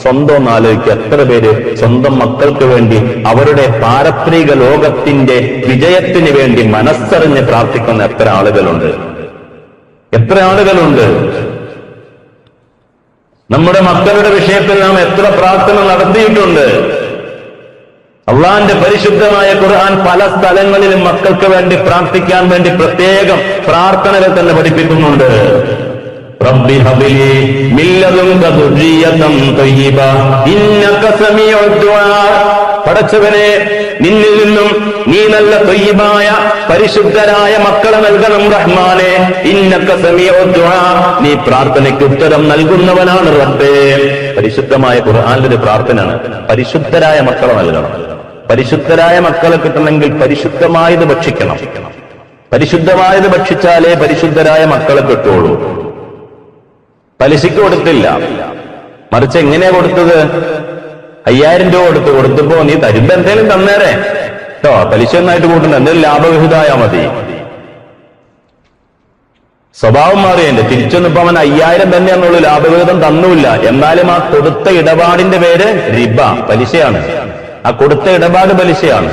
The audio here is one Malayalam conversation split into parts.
സ്വന്തം ഒന്ന് ആലോചിക്കുക. എത്ര പേര് സ്വന്തം മക്കൾക്ക് വേണ്ടി അവരുടെ പാരത്രിക ലോകത്തിന്റെ വിജയത്തിന് വേണ്ടി മനസ്സറിഞ്ഞ് പ്രാർത്ഥിക്കുന്ന എത്ര ആളുകളുണ്ട്, എത്ര ആളുകളുണ്ട്. നമ്മുടെ മക്കളുടെ വിഷയത്തിൽ നാം എത്ര പ്രാർത്ഥന നടത്തിയിട്ടുണ്ട്. അള്ളാന്റെ പരിശുദ്ധമായ ഖുർആൻ പല സ്ഥലങ്ങളിലും മക്കൾക്ക് വേണ്ടി പ്രാർത്ഥിക്കാൻ വേണ്ടി പ്രത്യേകം പ്രാർത്ഥനകൾ തന്നെ പഠിപ്പിക്കുന്നുണ്ട്. റബ്ബി ഹബ്ലി മിൻ ലദുൻക ദുർരിയതൻ തയ്യിബ ഇന്നക സമീഉദ് ദുആ. പടച്ചവനെ, നിന്നിൽ നിന്നും നീ നല്ല തയ്യിബായ പരിശുദ്ധരായ മക്കളെ നൽകണം റഹ്മാനെ. ഇന്നക സമീഉദ് ദുആ, നീ പ്രാർത്ഥനയ്ക്ക് ഉത്തരം നൽകുന്നവനാണ് റബ്ബേ. പരിശുദ്ധമായ ഖുർആനിലെ പ്രാർത്ഥനയാണ് പരിശുദ്ധരായ മക്കളെ നൽകണം. പരിശുദ്ധരായ മക്കളെ കിട്ടണമെങ്കിൽ പരിശുദ്ധമായത് ഭക്ഷിക്കണം. പരിശുദ്ധമായത് ഭക്ഷിച്ചാലേ പരിശുദ്ധരായ മക്കളെ കിട്ടുള്ളൂ. പലിശയ്ക്ക് കൊടുത്തില്ല, മറിച്ച് എങ്ങനെയാ കൊടുത്തത്? 5000 രൂപ കൊടുത്തപ്പോ നീ തരുമ്പോ എന്തേലും തന്നേരെ കേട്ടോ, പലിശ ഒന്നായിട്ട് കൂട്ടണ്ട, എന്തെങ്കിലും ലാഭവിഹിതമായാ മതി. സ്വഭാവം മാറിയതിന്റെ തിരിച്ചൊന്നിപ്പോ അവൻ 5000 തന്നെയാണുള്ളൂ, ലാഭവിഹിതം തന്നൂല്ല. എന്നാലും ആ കൊടുത്ത ഇടപാടിന്റെ പേര് റിബ, പലിശയാണ്. ആ കൊടുത്ത ഇടപാട് പലിശയാണ്.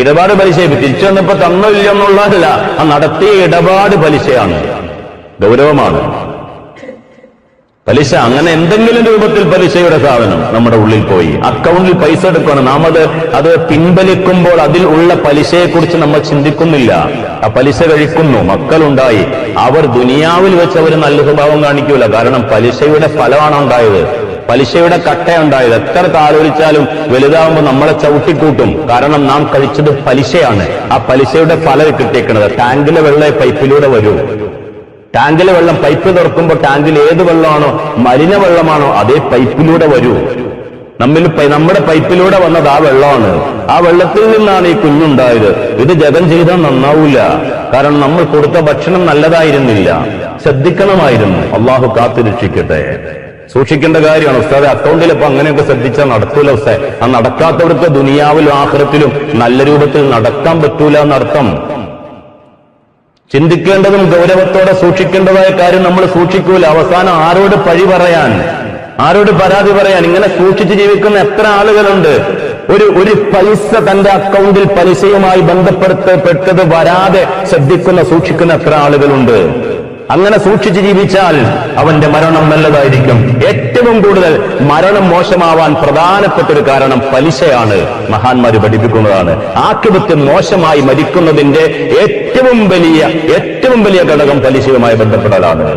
ഇടപാട് പലിശ തിരിച്ചു വന്നപ്പോ തന്നില്ല എന്നുള്ളതല്ല, ആ നടത്തിയ ഇടപാട് പലിശയാണ്, ഗൗരവമാണ് പലിശ. അങ്ങനെ എന്തെങ്കിലും രൂപത്തിൽ പലിശയുടെ സാധനം നമ്മുടെ ഉള്ളിൽ പോയി അക്കൗണ്ടിൽ പൈസ എടുക്കണം, നാം അത് പിൻവലിക്കുമ്പോൾ അതിൽ ഉള്ള പലിശയെക്കുറിച്ച് നമ്മൾ ചിന്തിക്കുന്നില്ല. ആ പലിശ കഴിക്കുന്നു, മക്കളുണ്ടായി, അവർ ദുനിയാവിൽ വെച്ച് അവർ നല്ല സ്വഭാവം കാണിക്കൂല. കാരണം പലിശയുടെ ഫലമാണ് ഉണ്ടായത്, പലിശയുടെ കട്ടയുണ്ടായത്. എത്ര താലോലിച്ചാലും വലുതാവുമ്പോൾ നമ്മളെ ചവിട്ടിക്കൂട്ടും. കാരണം നാം കഴിച്ചത് പലിശയാണ്. ആ പലിശയുടെ ഫലം കിട്ടിയേക്കുന്നത് ടാങ്കിലെ വെള്ളം പൈപ്പിലൂടെ വരൂ. ടാങ്കിലെ വെള്ളം പൈപ്പ് തുറക്കുമ്പോൾ ടാങ്കിൽ ഏത് വെള്ളമാണോ, മലിന വെള്ളമാണോ, അതേ പൈപ്പിലൂടെ വരൂ. നമ്മുടെ പൈപ്പിലൂടെ വന്നത് ആ വെള്ളമാണ്. ആ വെള്ളത്തിൽ നിന്നാണ് ഈ കുഞ്ഞുണ്ടായത്. ഇത് ജപം ചെയ്താൽ നന്നാവൂല. കാരണം നമ്മൾ കൊടുത്ത ഭക്ഷണം നല്ലതായിരുന്നില്ല, ശ്രദ്ധിക്കണമായിരുന്നു. അള്ളാഹു കാത്തുരക്ഷിക്കട്ടെ. സൂക്ഷിക്കേണ്ട കാര്യമാണ് ഉസ്താദെ. അക്കൗണ്ടിൽ ഇപ്പൊ അങ്ങനെയൊക്കെ ശ്രദ്ധിച്ചാൽ നടത്തൂല ഉസ്താദ്. ആ നടക്കാത്തവർക്ക് ദുനിയാവിലും ആഖിറത്തിലും നല്ല രൂപത്തിൽ നടക്കാൻ പറ്റൂല എന്നർത്ഥം. ചിന്തിക്കേണ്ടതും ഗൗരവത്തോടെ സൂക്ഷിക്കേണ്ടതായ കാര്യം നമ്മൾ സൂക്ഷിക്കൂല. അവസാനം ആരോട് പഴി പറയാൻ, ആരോട് പരാതി പറയാൻ? ഇങ്ങനെ സൂക്ഷിച്ച് ജീവിക്കുന്ന എത്ര ആളുകളുണ്ട്. ഒരു പൈസ തന്റെ അക്കൗണ്ടിൽ പലിശയുമായി ബന്ധപ്പെട്ടത് വരാതെ ശ്രദ്ധിക്കുന്ന സൂക്ഷിക്കുന്ന എത്ര ആളുകളുണ്ട്. അങ്ങനെ സൂക്ഷിച്ച് ജീവിച്ചാൽ അവന്റെ മരണം നല്ലതായിരിക്കും. ഏറ്റവും കൂടുതൽ മരണം മോശമാവാൻ പ്രധാനപ്പെട്ട ഒരു കാരണം പലിശയാണ്. മഹാന്മാര് പഠിപ്പിക്കുന്നതാണ്. ആഖിബത്ത് മോശമായി മരിക്കുന്നതിന്റെ ഏറ്റവും വലിയ ഘടകം പലിശയുമായി ബന്ധപ്പെടലാണ്.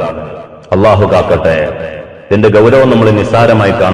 അള്ളാഹു കാക്കട്ടെ. ഇതിന്റെ ഗൗരവം നമ്മൾ നിസ്സാരമായി കാണും.